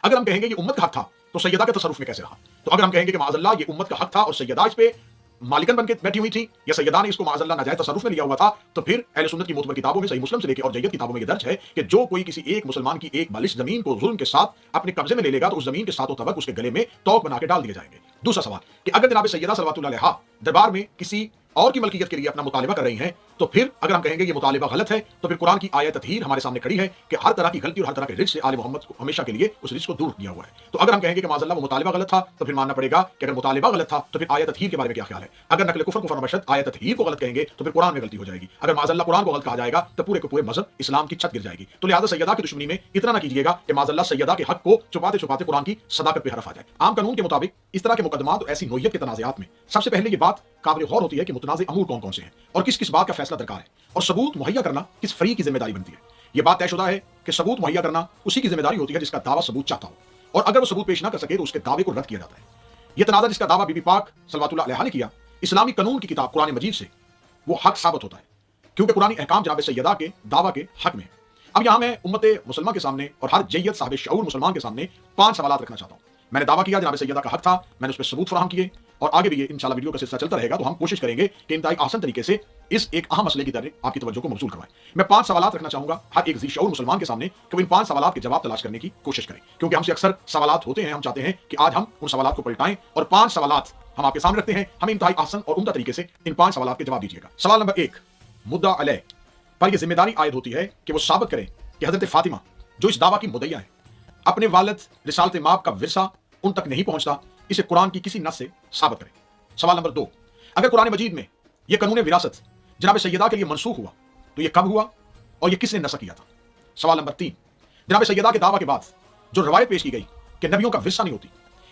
اگر ہم کہیں گے یہ امت کا حق تھا تو سیدہ کے تصرف میں کیسے رہا؟ تو اگر ہم کہیں گے کہ معاذ اللہ یہ امت کا حق تھا اور سیدہ اس پہ مالکن بن کے بیٹھی ہوئی تھی یا سیدہ نے اس کو معاذ اللہ ناجائز تصرف میں لیا ہوا تھا، تو پھر اہل سنت کی معتبر کتابوں میں صحیح مسلم سے لے کے اور جید کتابوں میں یہ درج ہے کہ جو کوئی کسی ایک مسلمان کی ایک بالش زمین کو ظلم کے ساتھ اپنے قبضے میں لے لے گا تو اس زمین کے ساتوں طبق اس کے گلے میں توق بنا کے ڈال دیے جائیں گے۔ دوسرا سوال کہ اگر جناب سیدہ صلوات اللہ علیہا دربار میں کسی اور کی ملکیت کے لیے اپنا مطالبہ کر رہی ہیں تو پھر اگر ہم کہیں گے یہ مطالبہ غلط ہے تو پھر قرآن کی آیت تطہیر ہمارے سامنے کھڑی ہے کہ ہر طرح کی غلطی اور ہر طرح کے رزق سے آل محمد کو ہمیشہ کے لیے اس رزق کو دور کیا ہوا ہے۔ تو اگر ہم کہیں گے کہ معاذ اللہ وہ مطالبہ غلط تھا تو پھر ماننا پڑے گا کہ اگر مطالبہ غلط تھا تو پھر آیت تطہیر کے بارے میں کیا خیال ہے؟ اگر نقل کفر کو فرماشت آیت تطہیر کو غلط کہیں گے تو پھر قرآن میں غلطی ہو جائے گی، اگر معاذ اللہ قرآن کو غلط کہا جائے گا تو پورے کے پورے مذہب اسلام کی چھت گر جائے گی۔ تو لہٰذا سیدہ کی دشمنی میں اتنا نہ کیجیے گا کہ معاذ اللہ سیدہ کے حق کو چھپاتے چھپاتے قرآن کی صداقت پہ حرف آ جائے۔ عام قانون کے مطابق اس طرح کے مقدمات اور ایسی نوعیت کے تنازعات میں سب سے پہلے یہ بات قابل غور ہوتی ہے کہ متنازع امور کون کون سے ہیں اور کس کس بات کا فیصلہ درکار ہے اور ثبوت مہیا کرنا کس فریق کی ذمہ داری بنتی ہے۔ یہ بات طے شدہ ہے کہ ثبوت مہیا کرنا اسی کی ذمہ داری ہوتی ہے جس کا دعویٰ ثبوت چاہتا ہو، اور اگر وہ ثبوت پیش نہ کر سکے تو اس کے دعوے کو رد کیا جاتا ہے۔ یہ تنازع جس کا دعویٰ بی بی پاک صلوات اللہ علیہا نے کیا اسلامی قانون کی کتاب قرآن مجید سے، وہ حق ثابت ہوتا ہے کیونکہ قرآن احکام جناب سیدہ کے دعویٰ کے حق میں ہے۔ اب یہاں میں امت مسلمہ کے سامنے اور ہر جیت صاحب شعور مسلمان کے سامنے 5 سوالات رکھنا چاہتا ہوں۔ میں نے دعویٰ کیا جناب سیدہ کا حق تھا، میں نے اس پہ ثبوت فراہم کیے، اور آگے بھی یہ انشاءاللہ ویڈیو کا سلسلہ چلتا رہے گا تو ہم کوشش کریں گے کہ انتہائی آسان طریقے سے اس ایک اہم مسئلے کی طرف آپ کی توجہ کو مبذول کروائیں۔ میں 5 سوالات رکھنا چاہوں گا ہر ایک ذی شعور مسلمان کے سامنے کہ وہ ان 5 سوالات کے جواب تلاش کرنے کی کوشش کریں، کیونکہ ہم سے اکثر سوالات ہوتے ہیں، ہم چاہتے ہیں کہ آج ہم ان سوالات کو پلٹائیں اور 5 سوالات ہم آپ کے سامنے رکھتے ہیں، ہمیں انتہائی آسان اور عمدہ طریقے سے ان 5 سوالات کے جواب دیجیے گا۔ سوال نمبر 1، مدعا علیہ پر یہ ذمہ داری عائد ہوتی ہے کہ وہ ثابت کریں کہ حضرت فاطمہ جو اس دعویٰ کی مدعیہ ہے اپنے والد رسالت مآب کا ورثہ ان تک نہیں پہنچتا، اسے قرآن کی کسی نص سے ثابت کریں۔ سوال نمبر 2، اگر قرآن مجید میں یہ قانون وراثت جناب سیدہ کے لیے منسوخ ہوا تو یہ کب ہوا اور یہ کس نے نسخ کیا تھا؟ سوال نمبر 3، جناب سیدہ کے دعویٰ کے بعد جو روایت پیش کی گئی کہ نبیوں کا ورثہ نہیں ہوتی،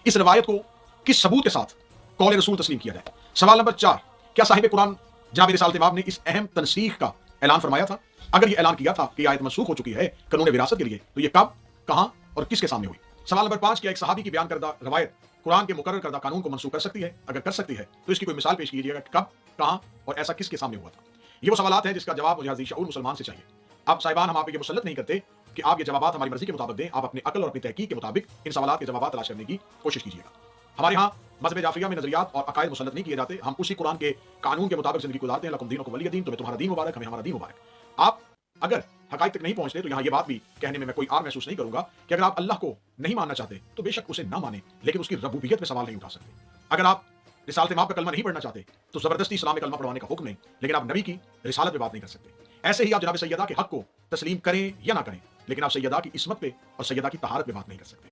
اس روایت کو کس ثبوت کے ساتھ قول رسول تسلیم کیا جائے؟ سوال نمبر 4، کیا صاحب قرآن جناب رسالت مآب نے اس اہم تنسیخ کا اعلان فرمایا تھا؟ اگر یہ اعلان کیا تھا کہ یہ آیت منسوخ ہو چکی ہے قانون وراثت کے لیے تو یہ کب، کہاں اور کس کے سامنے ہوئی؟ سوال نمبر 5، کیا ایک صحابی کی بیان کردہ روایت قرآن کے مقرر کردہ قانون کو منسوخ کر سکتی ہے؟ اگر کر سکتی ہے تو اس کی کوئی مثال پیش کیجیے گا کہ کب، کہاں اور ایسا کس کے سامنے ہوا تھا؟ یہ وہ سوالات ہیں جس کا جواب مجھے ذی شعور مسلمان سے چاہیے۔ اب صاحبان ہم آپ کو یہ مسلط نہیں کرتے کہ آپ یہ جوابات ہماری مرضی کے مطابق دیں، آپ اپنی عقل اور اپنی تحقیق کے مطابق ان سوالات کے جوابات تلاش کرنے کی کوشش کیجیے گا۔ ہمارے ہاں مذہب جعفریہ میں نظریات اور عقائد مسلط نہیں کیے جاتے، ہم اسی قرآن کے قانون کے مطابق زندگی گزارتے ہیں۔ لکم دینکم ولی دین، تمہیں تمہارا دین مبارک، ہمیں ہمارا دین مبارک۔ آپ اگر حقائق تک نہیں پہنچتے تو یہاں یہ بات بھی کہنے میں کوئی آر محسوس نہیں کروں گا کہ اگر آپ اللہ کو نہیں ماننا چاہتے تو بے شک اسے نہ مانیں، لیکن اس کی ربوبیت پہ سوال نہیں اٹھا سکتے۔ اگر آپ رسالت مآب کا کلمہ نہیں پڑھنا چاہتے تو زبردستی اسلام میں کلمہ پڑھوانے کا حکم نہیں، لیکن آپ نبی کی رسالت پہ بات نہیں کر سکتے۔ ایسے ہی آپ جناب سیدہ کے حق کو تسلیم کریں یا نہ کریں، لیکن آپ سیدہ کی عصمت پہ اور سیدہ کی طہارت پہ بات نہیں کر سکتے۔